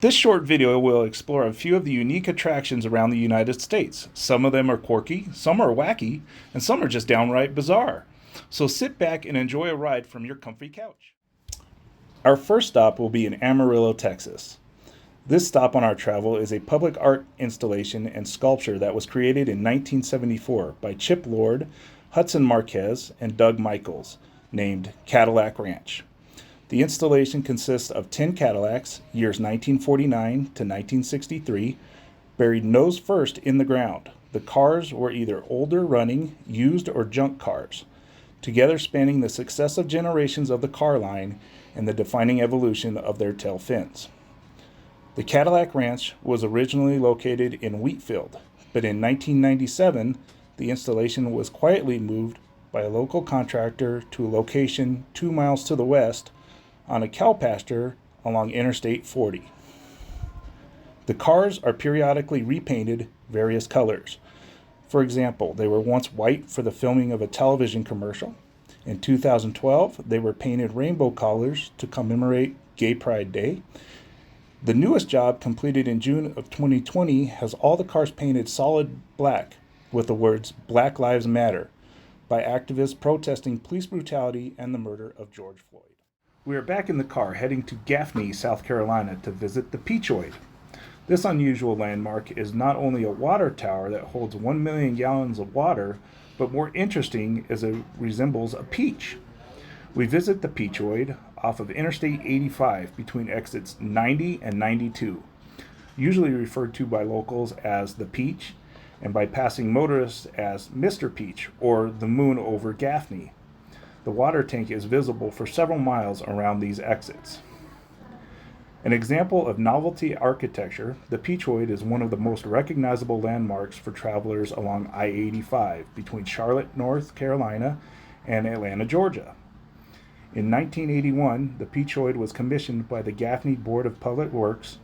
This short video will explore a few of the unique attractions around the United States. Some of them are quirky, some are wacky, and some are just downright bizarre. So sit back and enjoy a ride from your comfy couch. Our first stop will be in Amarillo, Texas. This stop on our travel is a public art installation and sculpture that was created in 1974 by Chip Lord, Hudson Marquez, and Doug Michaels, named Cadillac Ranch. The installation consists of 10 Cadillacs, years 1949 to 1963, buried nose first in the ground. The cars were either older running, used, or junk cars, together spanning the successive generations of the car line and the defining evolution of their tail fins. The Cadillac Ranch was originally located in Wheatfield, but in 1997, the installation was quietly moved by a local contractor to a location 2 miles to the west on a cow pasture along Interstate 40. The cars are periodically repainted various colors. For example, they were once white for the filming of a television commercial. In 2012, they were painted rainbow colors to commemorate Gay Pride Day. The newest job, completed in June of 2020, has all the cars painted solid black with the words "Black Lives Matter" by activists protesting police brutality and the murder of George Floyd. We are back in the car heading to Gaffney, South Carolina to visit the PEACHOID. This unusual landmark is not only a water tower that holds 1 million gallons of water, but more interesting is it resembles a peach. We visit the PEACHOID off of Interstate 85 between exits 90 and 92, usually referred to by locals as the Peach and by passing motorists as Mr. Peach or the moon over Gaffney. The water tank is visible for several miles around these exits. An example of novelty architecture, the PEACHOID is one of the most recognizable landmarks for travelers along I-85 between Charlotte, North Carolina, and Atlanta, Georgia. In 1981, the PEACHOID was commissioned by the Gaffney Board of Public Works,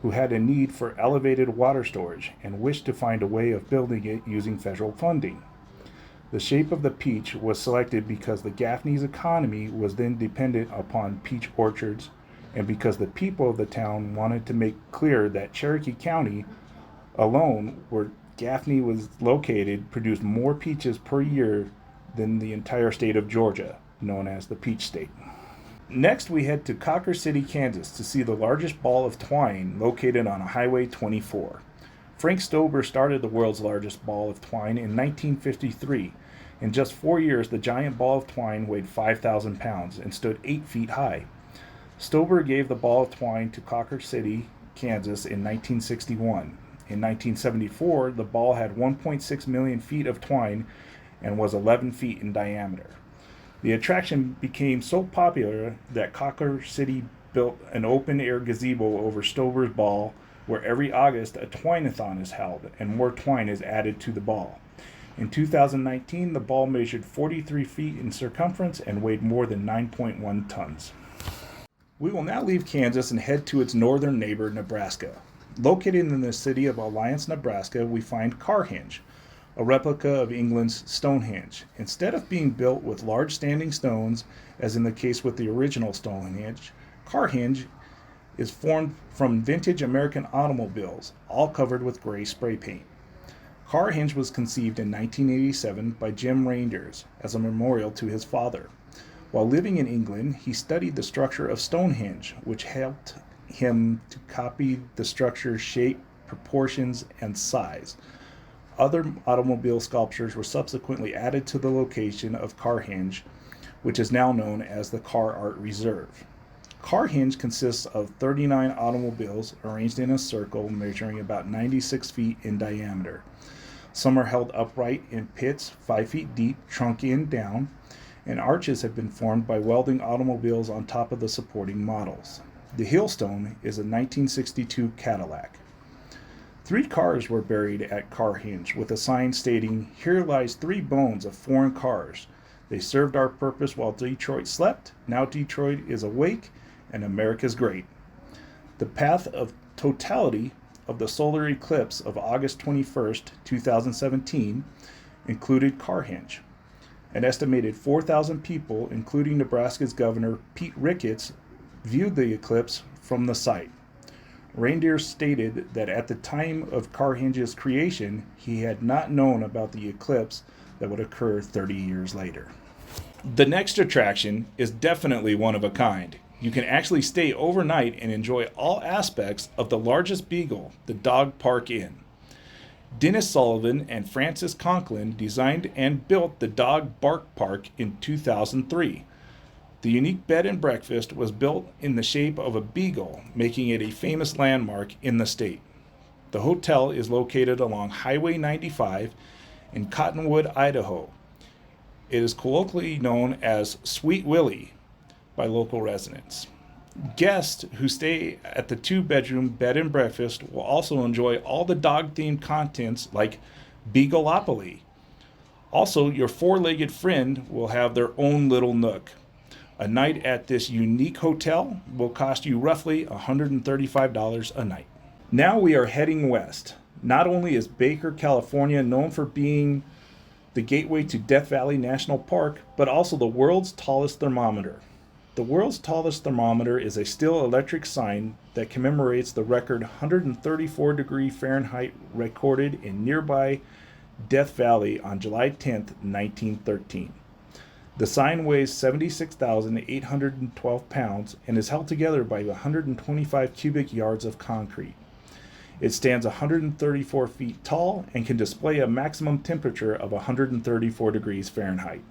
who had a need for elevated water storage and wished to find a way of building it using federal funding. The shape of the peach was selected because the Gaffney's economy was then dependent upon peach orchards, and because the people of the town wanted to make clear that Cherokee County alone, where Gaffney was located, produced more peaches per year than the entire state of Georgia, known as the Peach State. Next, we head to Cocker City, Kansas to see the largest ball of twine located on Highway 24. Frank Stober started the world's largest ball of twine in 1953. In just 4 years, the giant ball of twine weighed 5,000 pounds and stood 8 feet high. Stober gave the ball of twine to Cocker City, Kansas in 1961. In 1974, the ball had 1.6 million feet of twine and was 11 feet in diameter. The attraction became so popular that Cocker City built an open-air gazebo over Stober's ball, where every August a twine-a-thon is held and more twine is added to the ball. In 2019, the ball measured 43 feet in circumference and weighed more than 9.1 tons. We will now leave Kansas and head to its northern neighbor, Nebraska. Located in the city of Alliance, Nebraska, we find CARHENGE, a replica of England's Stonehenge. Instead of being built with large standing stones, as in the case with the original Stonehenge, CARHENGE is formed from vintage American automobiles, all covered with gray spray paint. CARHENGE was conceived in 1987 by Jim Reinders as a memorial to his father. While living in England, he studied the structure of Stonehenge, which helped him to copy the structure's shape, proportions, and size. Other automobile sculptures were subsequently added to the location of CARHENGE, which is now known as the Car Art Reserve. CARHENGE consists of 39 automobiles arranged in a circle measuring about 96 feet in diameter. Some are held upright in pits 5 feet deep, trunk in down, and arches have been formed by welding automobiles on top of the supporting models. The Hillstone is a 1962 Cadillac. 3 cars were buried at CARHENGE with a sign stating, "Here lies 3 bones of foreign cars. They served our purpose while Detroit slept. Now Detroit is awake and America's great." The path of totality of the solar eclipse of August 21st, 2017, included CARHENGE. An estimated 4,000 people, including Nebraska's Governor Pete Ricketts, viewed the eclipse from the site. Reindeer stated that at the time of CARHENGE's creation, he had not known about the eclipse that would occur 30 years later. The next attraction is definitely one of a kind. You can actually stay overnight and enjoy all aspects of the largest beagle, the Dog Park Inn. Dennis Sullivan and Francis Conklin designed and built the Dog Bark Park in 2003. The unique bed and breakfast was built in the shape of a beagle, making it a famous landmark in the state. The hotel is located along Highway 95 in Cottonwood, Idaho. It is colloquially known as Sweet Willie by local residents. Guests who stay at the 2-bedroom bed and breakfast will also enjoy all the dog-themed contents like Beagleopoly. Also, your 4-legged friend will have their own little nook. A night at this unique hotel will cost you roughly $135 a night. Now we are heading west. Not only is Baker, California known for being the gateway to Death Valley National Park, but also the world's tallest thermometer. The world's tallest thermometer is a steel electric sign that commemorates the record 134 degree Fahrenheit recorded in nearby Death Valley on July 10, 1913. The sign weighs 76,812 pounds and is held together by 125 cubic yards of concrete. It stands 134 feet tall and can display a maximum temperature of 134 degrees Fahrenheit.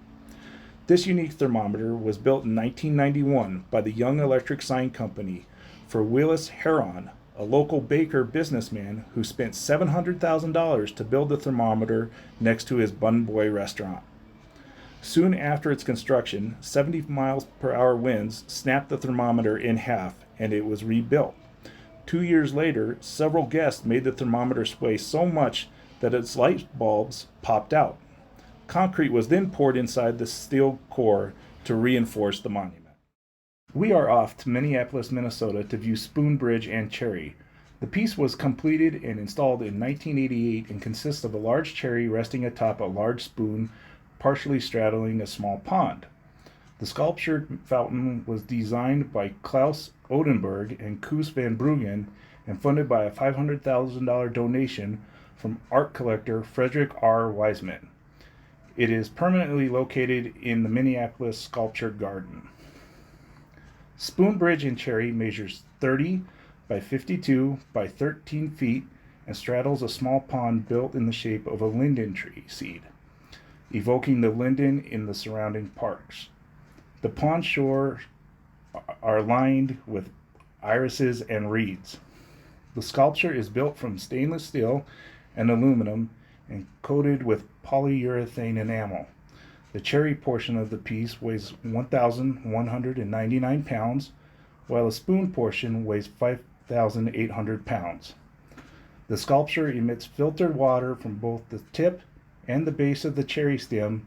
This unique thermometer was built in 1991 by the Young Electric Sign Company for Willis Heron, a local Baker businessman who spent $700,000 to build the thermometer next to his Bun Boy restaurant. Soon after its construction, 70 miles per hour winds snapped the thermometer in half and it was rebuilt. 2 years later, several guests made the thermometer sway so much that its light bulbs popped out. Concrete was then poured inside the steel core to reinforce the monument. We are off to Minneapolis, Minnesota to view SPOONBRIDGE and Cherry. The piece was completed and installed in 1988 and consists of a large cherry resting atop a large spoon partially straddling a small pond. The sculptured fountain was designed by Klaus Odenberg and Koos van Bruggen and funded by a $500,000 donation from art collector Frederick R. Wiseman. It is permanently located in the Minneapolis Sculpture Garden. SPOONBRIDGE and Cherry measures 30 by 52 by 13 feet and straddles a small pond built in the shape of a linden tree seed, evoking the linden in the surrounding parks. The pond shores are lined with irises and reeds. The sculpture is built from stainless steel and aluminum and coated with polyurethane enamel. The cherry portion of the piece weighs 1,199 pounds, while the spoon portion weighs 5,800 pounds. The sculpture emits filtered water from both the tip and the base of the cherry stem,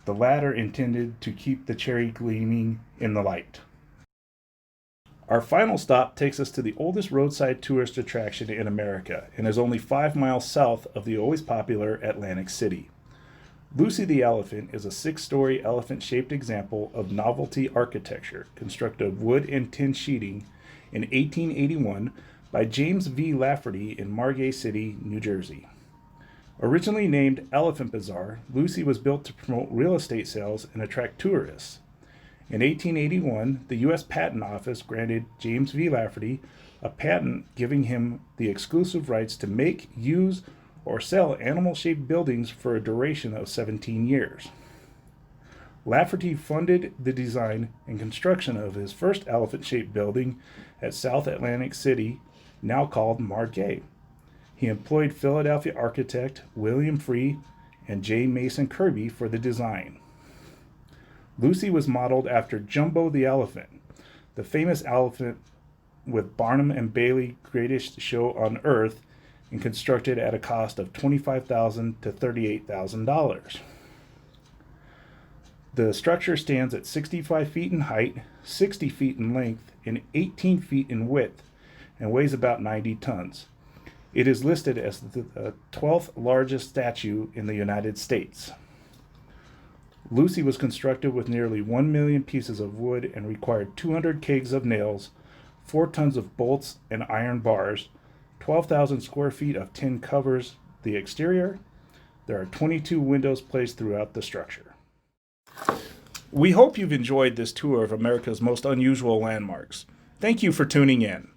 the latter intended to keep the cherry gleaming in the light. Our final stop takes us to the oldest roadside tourist attraction in America and is only 5 miles south of the always popular Atlantic City. Lucy the Elephant is a 6-story elephant-shaped example of novelty architecture constructed of wood and tin sheeting in 1881 by James V. Lafferty in Margay City, New Jersey. Originally named Elephant Bazaar, Lucy was built to promote real estate sales and attract tourists. In 1881, the U.S. Patent Office granted James V. Lafferty a patent giving him the exclusive rights to make, use, or sell animal-shaped buildings for a duration of 17 years. Lafferty funded the design and construction of his first elephant-shaped building at South Atlantic City, now called Margay. He employed Philadelphia architect William Free and J. Mason Kirby for the design. Lucy was modeled after Jumbo the Elephant, the famous elephant with Barnum and Bailey Greatest Show on Earth, and constructed at a cost of $25,000 to $38,000. The structure stands at 65 feet in height, 60 feet in length, and 18 feet in width, and weighs about 90 tons. It is listed as the 12th largest statue in the United States. Lucy was constructed with nearly 1 million pieces of wood and required 200 kegs of nails, 4 tons of bolts and iron bars, 12,000 square feet of tin covers the exterior. There are 22 windows placed throughout the structure. We hope you've enjoyed this tour of America's most unusual landmarks. Thank you for tuning in.